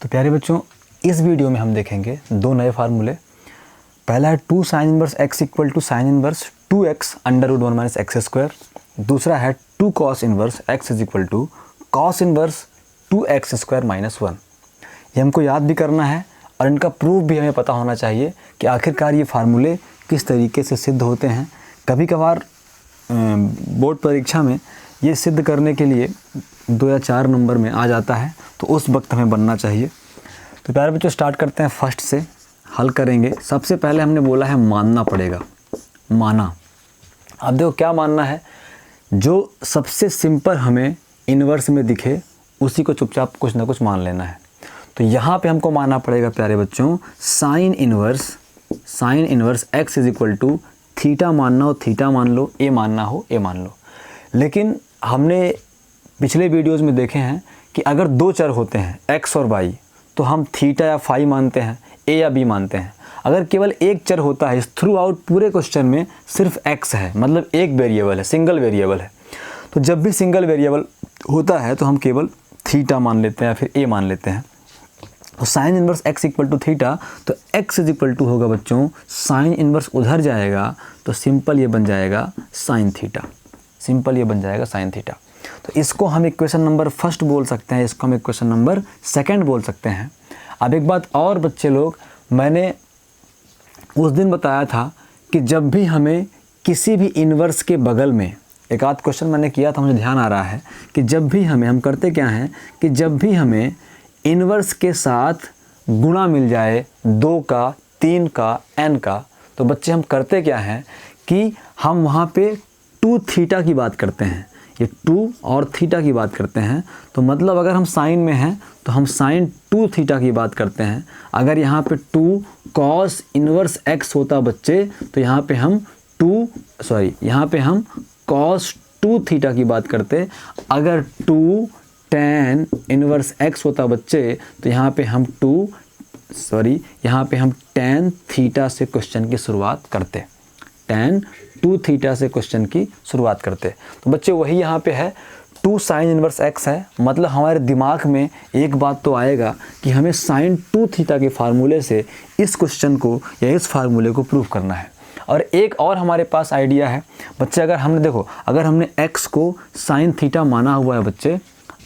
तो प्यारे बच्चों, इस वीडियो में हम देखेंगे दो नए फार्मूले। पहला है 2 sin inverse x equal to sine inverse 2x under root 1 minus x square. दूसरा है 2 cos inverse x is equal to cos inverse 2x square minus 1। ये हमको याद भी करना है और इनका प्रूफ भी हमें पता होना चाहिए कि आखिरकार ये फार्मूले किस तरीके से सिद्ध होते हैं। कभी कभार बोर्ड परीक्षा में ये सिद्ध करने के लिए 2 या 4 नंबर में आ जाता है, तो उस वक्त हमें बनना चाहिए। तो प्यारे बच्चों, स्टार्ट करते हैं फर्स्ट से, हल करेंगे। सबसे पहले हमने बोला है मानना पड़ेगा, माना। अब देखो क्या मानना है, जो सबसे सिंपल हमें इन्वर्स में दिखे उसी को चुपचाप कुछ ना कुछ मान लेना है। तो यहाँ पे हमको मानना पड़ेगा प्यारे बच्चों sine inverse x is equal to theta मानना हो थीटा मान लो, ए मानना हो ए मान लो। लेकिन हमने पिछले वीडियोस में देखे हैं कि अगर दो चर होते हैं x और y, तो हम थीटा या फाई मानते हैं, ए या बी मानते हैं। अगर केवल एक चर होता है, थ्रू आउट पूरे क्वेश्चन में सिर्फ x है, मतलब एक वेरिएबल है, सिंगल वेरिएबल है, तो जब भी सिंगल वेरिएबल होता है तो हम केवल थीटा मान लेते हैं या फिर ए मान लेते हैं। तो sine inverse x equal to theta, तो x इज इक्वल टू होगा बच्चों, साइन इनवर्स उधर जाएगा तो सिंपल ये बन जाएगा साइन थीटा, सिंपल ये बन जाएगा साइन थीटा। तो इसको हम इक्वेशन नंबर फर्स्ट बोल सकते हैं, इसको हम इक्वेशन नंबर सेकंड बोल सकते हैं। अब एक बात और बच्चे लोग, मैंने उस दिन बताया था कि जब भी हमें किसी भी इन्वर्स के बगल में, एक आध क्वेश्चन मैंने किया था, मुझे ध्यान आ रहा है कि जब भी हम करते क्या हैं कि जब भी हमें इन्वर्स के साथ गुणा मिल जाए 2 का, 3 का, n का, तो बच्चे हम करते क्या हैं कि हम वहाँ पे 2 थीटा की बात करते हैं, ये 2 और थीटा की बात करते हैं। तो मतलब अगर हम साइन में हैं तो हम साइन 2 थीटा की बात करते हैं। अगर यहाँ पे 2 कॉस इनवर्स x होता बच्चे, तो यहाँ पे हम कॉस 2 थीटा की बात करते। अगर 2 tan इनवर्स x होता बच्चे, तो यहाँ पे हम tan थीटा से क्वेश्चन की शुरुआत करते, tan 2 थीटा से क्वेश्चन की शुरुआत करते। तो बच्चे वही यहाँ पे है, 2 साइन इनवर्स x है। मतलब हमारे दिमाग में एक बात तो आएगा कि हमें साइन 2 थीटा के फार्मूले से इस क्वेश्चन को या इस फार्मूले को प्रूव करना है। और एक और हमारे पास आइडिया है बच्चे, अगर हमने x को साइन थीटा माना हुआ है बच्चे,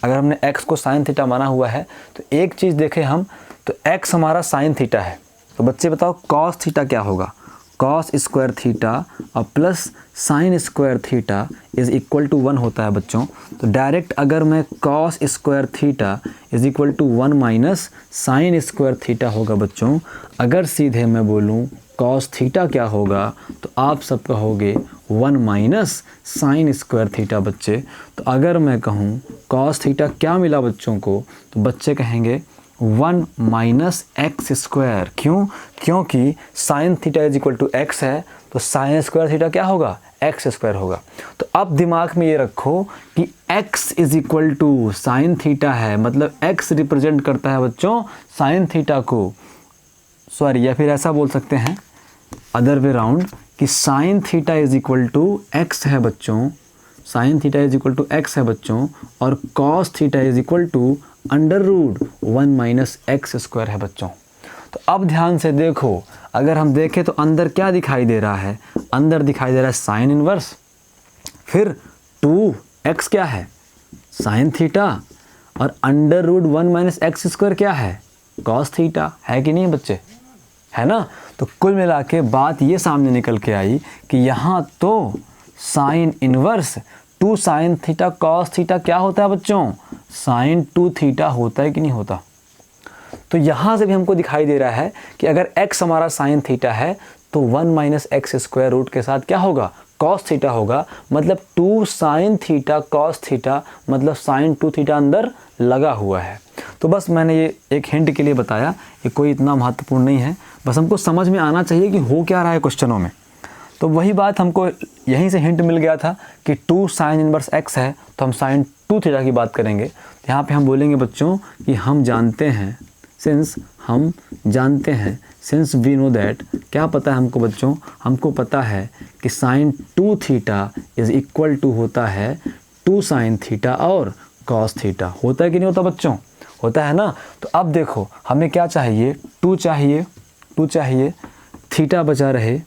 अगर हमने x को साइन थीटा माना हुआ है, तो एक चीज़ देखें हम, तो x हमारा साइन थीटा है, तो बच्चे बताओ कॉस थीटा क्या होगा, कॉस स्क्वायर थीटा और plus sine square theta is equal to 1 होता है बच्चों। तो डायरेक्ट अगर मैं cos square theta is equal to 1 minus sine square theta होगा बच्चों। अगर सीधे मैं बोलूँ कॉस थीटा क्या होगा, तो आप सब कहोगे 1 माइनस साइन स्क्वायर थीटा बच्चे। तो अगर मैं कहूँ कॉस थीटा क्या मिला बच्चों को, तो बच्चे कहेंगे 1 माइनस एक्स स्क्वायर। क्यों? क्योंकि sine theta is equal to x है, तो साइन स्क्वायर थीटा क्या होगा, एक्स स्क्वायर होगा। तो अब दिमाग में ये रखो कि x is equal to sine theta है, मतलब x रिप्रेजेंट करता है बच्चों साइन थीटा को, या फिर ऐसा बोल सकते हैं अदर वे राउंड कि sine theta is equal to x है बच्चों, sine theta is equal to x है बच्चों, और cos theta is equal to under root 1 minus x square है बच्चों। तो अब ध्यान से देखो, अगर हम देखें तो अंदर क्या दिखाई दे रहा है, अंदर दिखाई दे रहा है साइन इनवर्स, फिर 2x क्या है, साइन थीटा, और under root 1 minus x square क्या है, कॉस थीटा। है कि नहीं बच्चे, है ना। तो कुल मिला के बात ये सामने निकल के आई कि यहाँ तो sine inverse 2 sine theta cos theta क्या होता है बच्चों, साइन 2 थीटा होता है कि नहीं होता। तो यहाँ से भी हमको दिखाई दे रहा है कि अगर x हमारा साइन थीटा है, तो 1 माइनस एक्स स्क्वायर रूट के साथ क्या होगा, कॉस थीटा होगा। मतलब 2 साइन थीटा कॉस थीटा, मतलब साइन 2 थीटा अंदर लगा हुआ है। तो बस मैंने ये एक हिंट के लिए बताया, ये कोई इतना महत्वपूर्ण नहीं है, बस हमको समझ में आना चाहिए कि हो क्या रहा है क्वेश्चनों में। तो वही बात हमको यहीं से हिंट मिल गया था कि 2 साइन इनवर्स x है, तो हम साइन 2 थीटा की बात करेंगे। यहाँ पे हम बोलेंगे बच्चों कि हम जानते हैं, सिंस वी नो दैट, क्या पता है हमको बच्चों, हमको पता है कि sine 2 theta is equal to होता है 2 साइन थीटा और कॉस थीटा। होता है कि नहीं होता बच्चों, होता है ना। तो अब देखो हमें क्या चाहिए, 2 चाहिए, थीटा बचा रहे,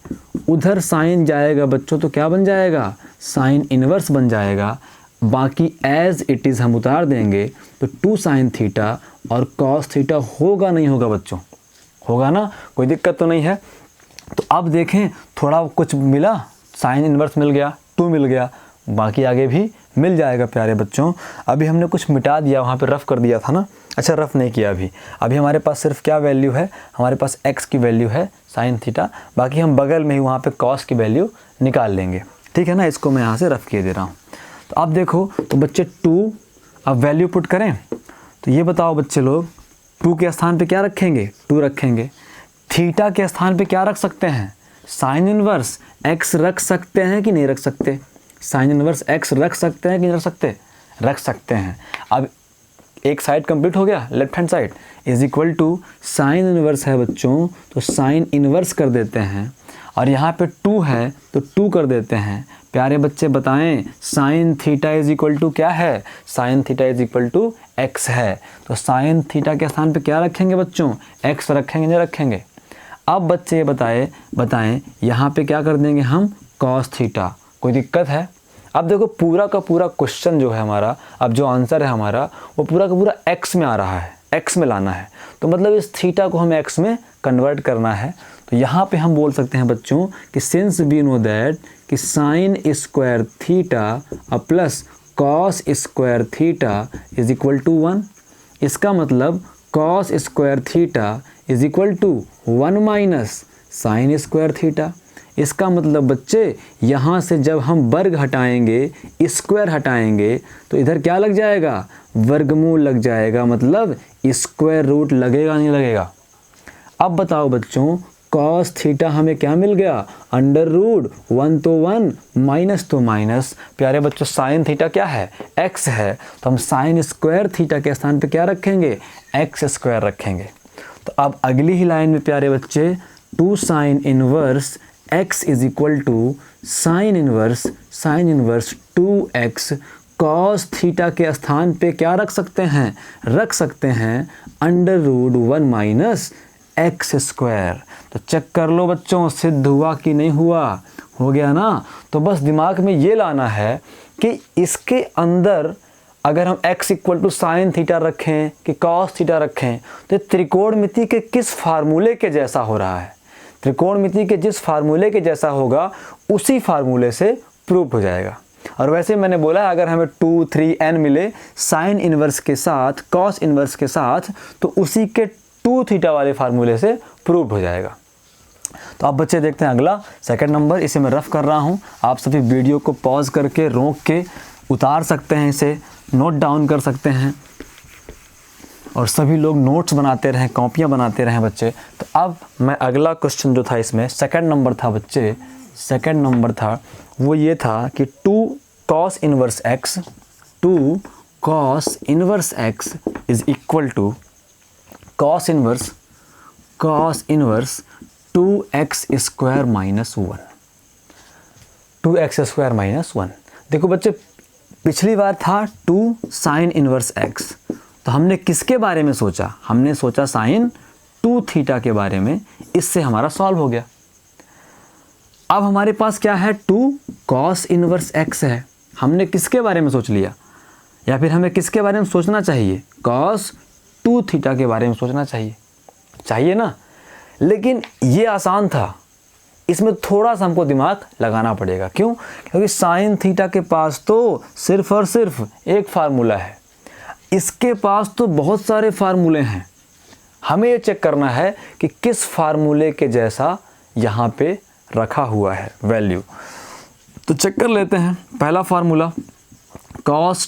उधर साइन जाएगा बच्चों तो क्या बन जाएगा, साइन इन्वर्स बन जाएगा। बाकी एज इट इज़ हम उतार देंगे तो 2 साइन थीटा और कॉस थीटा होगा नहीं होगा बच्चों, होगा ना, कोई दिक्कत तो नहीं है। तो अब देखें थोड़ा कुछ मिला, साइन इन्वर्स मिल गया, 2 मिल गया, बाकी आगे भी मिल जाएगा प्यारे बच्चों। अभी हमने कुछ मिटा दिया, वहाँ पे रफ़ कर दिया था ना, अच्छा रफ़ नहीं किया अभी हमारे पास सिर्फ क्या वैल्यू है, हमारे पास x की वैल्यू है साइन थीटा, बाकी हम बगल में ही वहाँ पे कॉस की वैल्यू निकाल लेंगे, ठीक है ना। इसको मैं यहाँ से रफ़ किए दे रहा हूँ। तो अब देखो तो बच्चे 2, अब वैल्यू पुट करें तो ये बताओ बच्चे लोग 2 के स्थान पे क्या रखेंगे, 2 रखेंगे। थीटा के स्थान पे क्या रख सकते हैं, साइन इन्वर्स x रख सकते हैं कि नहीं रख सकते, साइन इन्वर्स x रख सकते हैं कि नहीं रख सकते, रख सकते हैं। अब एक साइड कंप्लीट हो गया, left hand side is equal to sine inverse है बच्चों तो साइन इन्वर्स कर देते हैं, और यहाँ पे 2 है तो 2 कर देते हैं। प्यारे बच्चे बताएं sine theta is equal to क्या है, sine theta is equal to x है, तो साइन थीटा के स्थान पे क्या रखेंगे बच्चों, x रखेंगे नहीं रखेंगे। अब बच्चे ये बताएं यहाँ पे क्या कर देंगे हम, कॉस थीटा, कोई दिक्कत है। अब देखो पूरा का पूरा क्वेश्चन जो है हमारा, अब जो आंसर है हमारा वो पूरा का पूरा x में आ रहा है, x में लाना है, तो मतलब इस थीटा को हमें x में कन्वर्ट करना है। तो यहाँ पे हम बोल सकते हैं बच्चों कि सिंस वी नो दैट कि sine square theta plus cos square theta is equal to 1, इसका मतलब cos square theta is equal to 1 minus sine square theta. इसका मतलब बच्चे यहाँ से जब हम वर्ग हटाएंगे, स्क्वायर हटाएंगे तो इधर क्या लग जाएगा, वर्गमूल लग जाएगा, मतलब स्क्वायर रूट लगेगा नहीं लगेगा। अब बताओ बच्चों कॉस थीटा हमें क्या मिल गया, अंडर रूट, 1 तो 1 माइनस तो माइनस। प्यारे बच्चों साइन थीटा क्या है, x है, तो हम साइन स्क्वायर थीटा के स्थान पे क्या रखेंगे, x स्क्वायर रखेंगे। तो अब अगली ही लाइन में प्यारे बच्चे 2 sine inverse x is equal to sine inverse 2x cos theta के स्थान पे क्या रख सकते हैं, under root 1 minus x square. तो चेक कर लो बच्चों सिद्ध हुआ कि नहीं हुआ, हो गया ना। तो बस दिमाग में ये लाना है कि इसके अंदर अगर हम x equal to sine theta रखें कि कॉस थीटा रखें तो त्रिकोणमिति के किस फार्मूले के जैसा हो रहा है, त्रिकोणमिति के जिस फार्मूले के जैसा होगा उसी फार्मूले से प्रूव हो जाएगा। और वैसे मैंने बोला अगर हमें 2, 3, n मिले साइन इन्वर्स के साथ, कॉस इन्वर्स के साथ, तो उसी के 2 थीटा वाले फार्मूले से प्रूव हो जाएगा। तो आप बच्चे देखते हैं अगला सेकंड नंबर, इसे मैं रफ कर रहा हूँ, आप सभी वीडियो को पॉज करके रोक के उतार सकते हैं, इसे नोट डाउन कर सकते हैं, और सभी लोग नोट्स बनाते रहें, कॉपियाँ बनाते रहें बच्चे। तो अब मैं अगला क्वेश्चन जो था इसमें सेकंड नंबर था बच्चे, सेकंड नंबर था वो ये था कि 2 cos inverse x is equal to cos inverse 2x square minus 1, 2x square minus 1। देखो बच्चे पिछली बार था 2 साइन इन्वर्स x, तो हमने किसके बारे में सोचा, हमने सोचा साइन 2 थीटा के बारे में, इससे हमारा सॉल्व हो गया। अब हमारे पास क्या है, 2 कॉस इन्वर्स x है, हमने किसके बारे में सोच लिया, या फिर हमें किसके बारे में सोचना चाहिए, कॉस 2 थीटा के बारे में सोचना चाहिए ना। लेकिन ये आसान था, इसमें थोड़ा सा हमको दिमाग लगाना पड़ेगा। क्यों, क्योंकि साइन थीटा के पास तो सिर्फ और सिर्फ एक फार्मूला है, इसके पास तो बहुत सारे फार्मूले हैं। हमें ये चेक करना है कि किस फार्मूले के जैसा यहाँ पे रखा हुआ है वैल्यू। तो चेक कर लेते हैं। पहला formula cos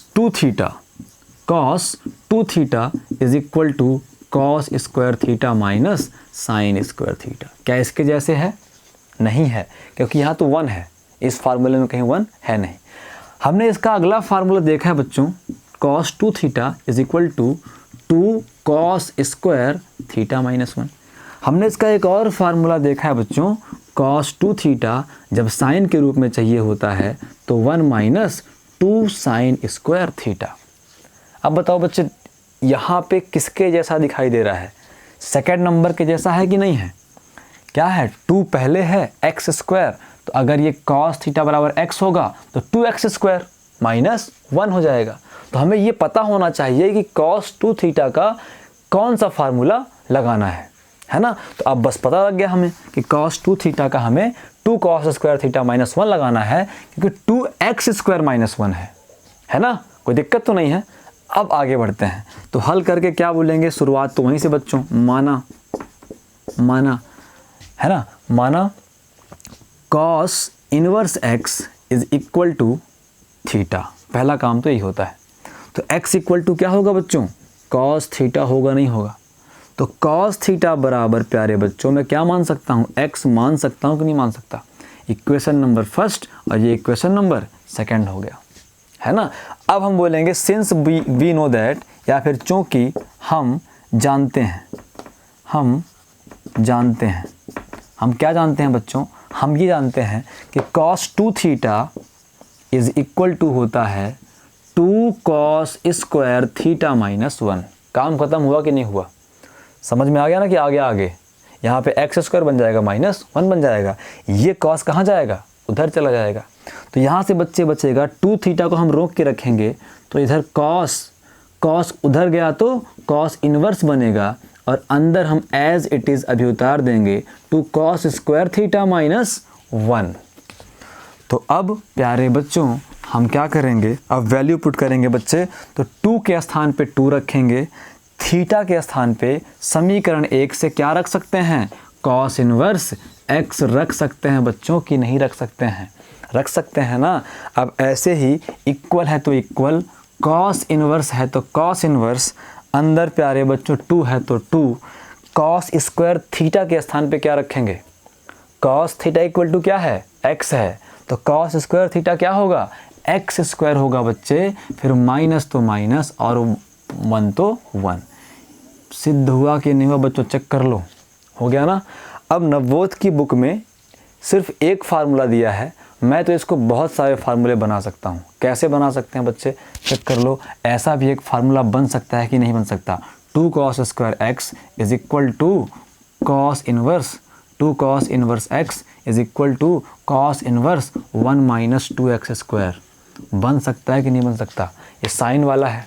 2 theta is equal to cos square theta minus sine square theta. क्या इसके जैसे है, नहीं है, क्योंकि यहाँ तो 1 है, इस फार्मूले में कहीं 1 है नहीं। हमने इसका अगला फार्मूला देखा है बच्चों, cos 2 theta is equal to 2 cos square theta minus 1। हमने इसका एक और फार्मूला देखा है बच्चों, cos 2 थीटा जब साइन के रूप में चाहिए होता है तो 1 माइनस 2 साइन स्क्वायर थीटा। अब बताओ बच्चे यहाँ पे किसके जैसा दिखाई दे रहा है? सेकेंड नंबर के जैसा है कि नहीं है? क्या है? 2 पहले है एक्स स्क्वायर, तो अगर ये कॉस थीटा बराबर एक्स होगा तो 2x स्क्वायर माइनस 1 हो जाएगा। तो हमें ये पता होना चाहिए कि कॉस 2 थीटा का कौन सा फार्मूला लगाना है ना? तो अब बस पता लग गया हमें कि कॉस 2 थीटा का हमें 2 कॉस स्क्वायर थीटा माइनस 1 लगाना है, क्योंकि 2x स्क्वायर माइनस 1 है ना? कोई दिक्कत तो नहीं है। अब आगे बढ़ते हैं, तो हल करके क्या बोलेंगे? शुरुआत तो वहीं से बच्चों, माना है ना, माना cos inverse x is equal to theta. पहला काम तो यही होता है। तो x इक्वल टू क्या होगा बच्चों? कॉस थीटा होगा, नहीं होगा? तो कॉस थीटा बराबर प्यारे बच्चों मैं क्या मान सकता हूँ? x मान सकता हूँ कि नहीं मान सकता? इक्वेशन नंबर फर्स्ट और ये इक्वेशन नंबर सेकंड हो गया, है ना? अब हम बोलेंगे सिंस वी नो दैट, या फिर चूँकि हम जानते हैं, हम क्या जानते हैं बच्चों? हम ये जानते हैं कि cos 2 theta is equal to होता है 2 cos स्क्वायर थीटा माइनस 1। काम खत्म हुआ कि नहीं हुआ? समझ में आ गया ना कि आगे यहाँ पे एक्स स्क्वायर बन जाएगा माइनस 1 बन जाएगा। ये cos कहाँ जाएगा? उधर चला जाएगा। तो यहाँ से बच्चे बचेगा 2 थीटा को हम रोक के रखेंगे, तो इधर cos उधर गया तो cos इनवर्स बनेगा, और अंदर हम एज इट इज़ अभी उतार देंगे 2 cos स्क्वायर थीटा माइनस 1। तो अब प्यारे बच्चों हम क्या करेंगे? अब वैल्यू पुट करेंगे बच्चे। तो 2 के स्थान पे 2 रखेंगे, थीटा के स्थान पे समीकरण 1 से क्या रख सकते हैं? cos इनवर्स x रख सकते हैं बच्चों कि नहीं रख सकते हैं? रख सकते हैं ना। अब ऐसे ही इक्वल है तो इक्वल, cos इनवर्स है तो cos इनवर्स, अंदर प्यारे बच्चों 2 है तो 2, cos स्क्वायर थीटा के स्थान पे क्या रखेंगे? cos थीटा इक्वल टू क्या है? x है, तो cos स्क्वायर थीटा क्या होगा? x स्क्वायर होगा बच्चे, फिर माइनस तो माइनस और 1 तो 1। सिद्ध हुआ कि नहीं हुआ बच्चों? चेक कर लो, हो गया ना। अब नवोद की बुक में सिर्फ एक फार्मूला दिया है, मैं तो इसको बहुत सारे फार्मूले बना सकता हूँ। कैसे बना सकते हैं बच्चे? चेक कर लो। ऐसा भी एक फार्मूला बन सकता है कि नहीं बन सकता? 2 cos square x is equal to cos inverse 2 cos inverse x is equal to cos inverse 1 minus 2x square. बन सकता है कि नहीं बन सकता? ये साइन वाला है,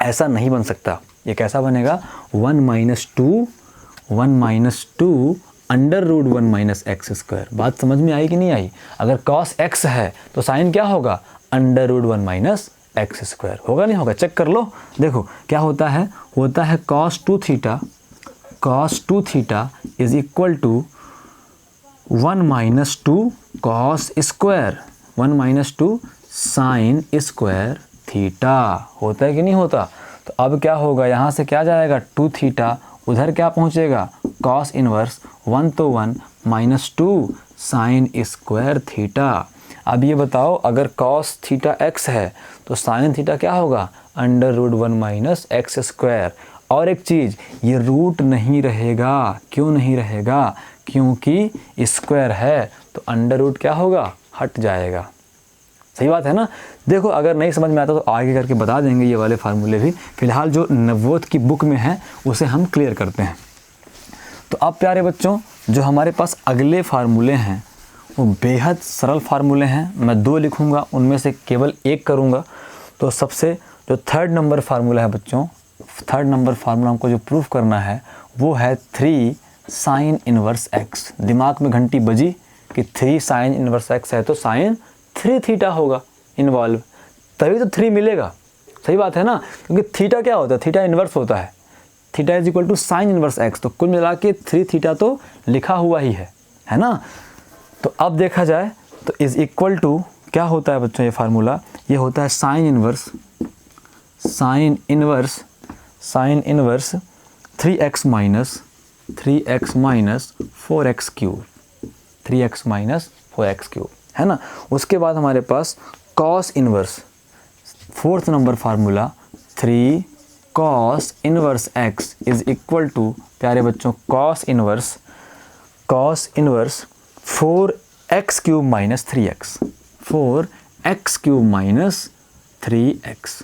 ऐसा नहीं बन सकता। ये कैसा बनेगा? 1 minus 2 under root 1 minus x square. बात समझ में आई कि नहीं आई? अगर cos x है तो साइन क्या होगा? Under root 1 minus x square. होगा नहीं होगा? चेक कर लो। देखो क्या होता है? होता है cos 2 theta is equal to 1 minus 2 cos square 1 minus 2 sine square theta. होता है कि नहीं होता? तो अब क्या होगा? यहाँ से क्या जाएगा? 2 थीटा, उधर क्या पहुँचेगा? cos इनवर्स 1 तो 1 माइनस 2 साइन स्क्वायर थीटा। अब ये बताओ, अगर cos थीटा x है तो साइन थीटा क्या होगा? Under root 1 minus x square. और एक चीज़, ये रूट नहीं रहेगा। क्यों नहीं रहेगा? क्योंकि स्क्वायर है तो अंडर रूट क्या होगा? हट जाएगा। सही बात है ना। देखो अगर नहीं समझ में आता तो आगे करके बता देंगे ये वाले फार्मूले भी। फिलहाल जो नवोद की बुक में है उसे हम क्लियर करते हैं। तो अब प्यारे बच्चों जो हमारे पास अगले फार्मूले हैं वो बेहद सरल फार्मूले हैं। मैं 2 लिखूंगा, उनमें से केवल एक करूंगा। तो सबसे जो 3rd नंबर फार्मूला है बच्चों, 3rd नंबर फार्मूला हमको जो प्रूफ करना है वो है 3 साइन इनवर्स x। दिमाग में घंटी बजी कि 3 साइन इनवर्स x है तो साइन 3 थीटा होगा इन्वॉल्व, तभी तो 3 मिलेगा। सही बात है ना, क्योंकि थीटा क्या होता है? थीटा इन्वर्स होता है। Theta is equal to sine inverse x, तो कुल मिला के 3 थीटा तो लिखा हुआ ही है ना। तो अब देखा जाए तो इज इक्वल टू क्या होता है बच्चों? ये फार्मूला ये होता है sine inverse 3x minus 4x cube 3x minus 4x cube, है ना। उसके बाद हमारे पास cos inverse 4th number formula 3 cos inverse x is equal to प्यारे बच्चों cos inverse 4x cube minus 3x 4x cube minus 3x।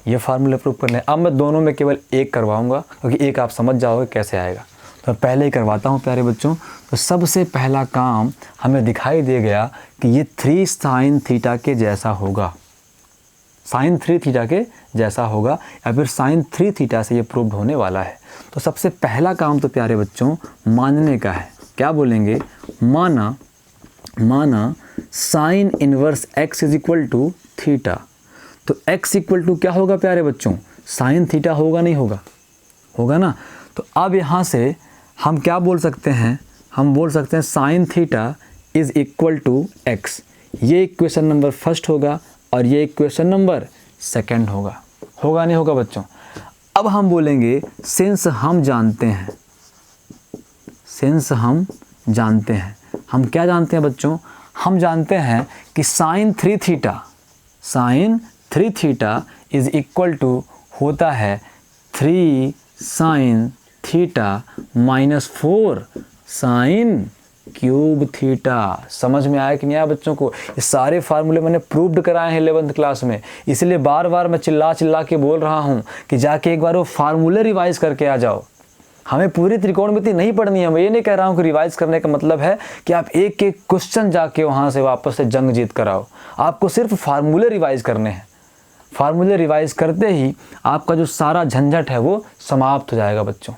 ये फार्मूले प्रूव करने। अब मैं दोनों में केवल एक करवाऊंगा क्योंकि एक आप समझ जाओगे कैसे आएगा। तो पहले ही करवाता हूँ प्यारे बच्चों। तो सबसे पहला काम हमें दिखाई दे गया कि ये 3 sin थीटा के जैसा होगा, sin 3 थीटा के जैसा होगा या फिर sin 3 थीटा से ये प्रूव्ड होने वाला है। तो सबसे पहला काम तो प्यारे बच्चों मानने का है। क्या बोलेंगे? माना sine inverse x is equal to theta. तो x इक्वल टू क्या होगा प्यारे बच्चों? साइन थीटा होगा, नहीं होगा? होगा ना। तो अब यहाँ से हम क्या बोल सकते हैं? हम बोल सकते हैं sine theta is equal to x। ये इक्वेशन नंबर फर्स्ट होगा और ये इक्वेशन नंबर सेकंड होगा। होगा नहीं होगा बच्चों? अब हम बोलेंगे सिंस हम जानते हैं, हम क्या जानते हैं बच्चों? हम जानते हैं कि sine 3 theta is equal to होता है 3 sin theta minus 4 sin cube theta. समझ में आया कि नहीं आया बच्चों को? ये सारे फार्मूले मैंने प्रूव्ड कराए हैं 11th क्लास में, इसलिए बार बार मैं चिल्ला के बोल रहा हूँ कि जाके एक बार वो फार्मूले रिवाइज करके आ जाओ। हमें पूरी त्रिकोणमिति नहीं पढ़नी है। मैं ये नहीं कह रहा हूँ कि रिवाइज करने का मतलब है कि आप एक एक क्वेश्चन जाके वहाँ से वापस से जंग जीत कर आओ। आपको सिर्फ फार्मूले रिवाइज करने हैं। फार्मूले रिवाइज करते ही आपका जो सारा झंझट है वो समाप्त हो जाएगा बच्चों।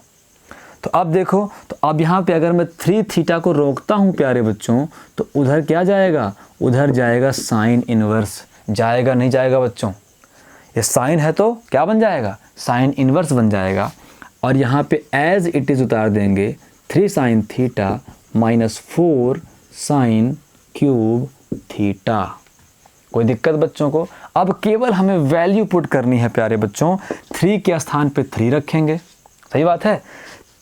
तो अब देखो, तो अब यहाँ पे अगर मैं 3 थीटा को रोकता हूँ प्यारे बच्चों, तो उधर क्या जाएगा? उधर जाएगा साइन इनवर्स। जाएगा नहीं जाएगा बच्चों? ये साइन है तो क्या बन जाएगा? साइन इनवर्स बन जाएगा। और यहाँ पे एज इट इज़ उतार देंगे 3 sin theta minus 4 sin cube theta. कोई दिक्कत बच्चों को? अब केवल हमें वैल्यू पुट करनी है प्यारे बच्चों। 3 के स्थान पे 3 रखेंगे, सही बात है।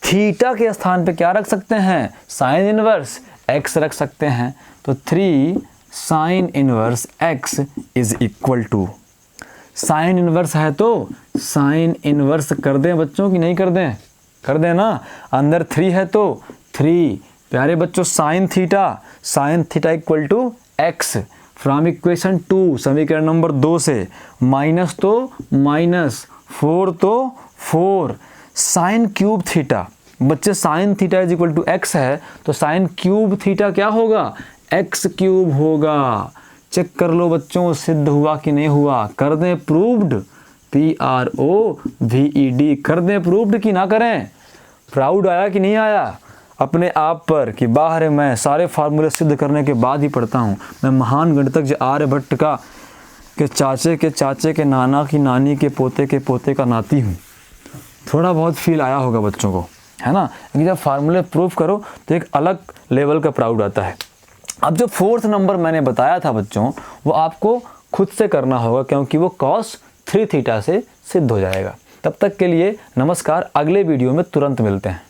थीटा के स्थान पे क्या रख सकते हैं? साइन इनवर्स x रख सकते हैं। तो 3 sin inverse x is equal to, sine inverse है तो साइन इनवर्स कर दें बच्चों कि नहीं कर दें? कर दें ना। अंदर 3 है तो 3 प्यारे बच्चों sine theta equal to x from equation 2 समीकरण नंबर 2 से, माइनस तो माइनस, 4 तो 4 साइन क्यूब थीटा। बच्चे sine theta is equal to x है तो साइन क्यूब थीटा क्या होगा? x क्यूब होगा। चेक कर लो बच्चों सिद्ध हुआ कि नहीं हुआ। कर दें प्रूव्ड, PROVED, कर दें प्रूव्ड कि ना करें? प्राउड आया कि नहीं आया अपने आप पर कि बाहर मैं सारे फार्मूले सिद्ध करने के बाद ही पढ़ता हूँ। मैं महान गणितज्ञ आर्यभट्ट के चाचे के नाना की नानी के पोते का नाती हूँ। थोड़ा बहुत फील आया होगा बच्चों को, है ना? क्योंकि जब फार्मूले प्रूव करो तो एक अलग लेवल का प्राउड आता है। अब जो 4th नंबर मैंने बताया था बच्चों, वो आपको खुद से करना होगा क्योंकि वो cos 3 थीटा से सिद्ध हो जाएगा। तब तक के लिए नमस्कार, अगले वीडियो में तुरंत मिलते हैं।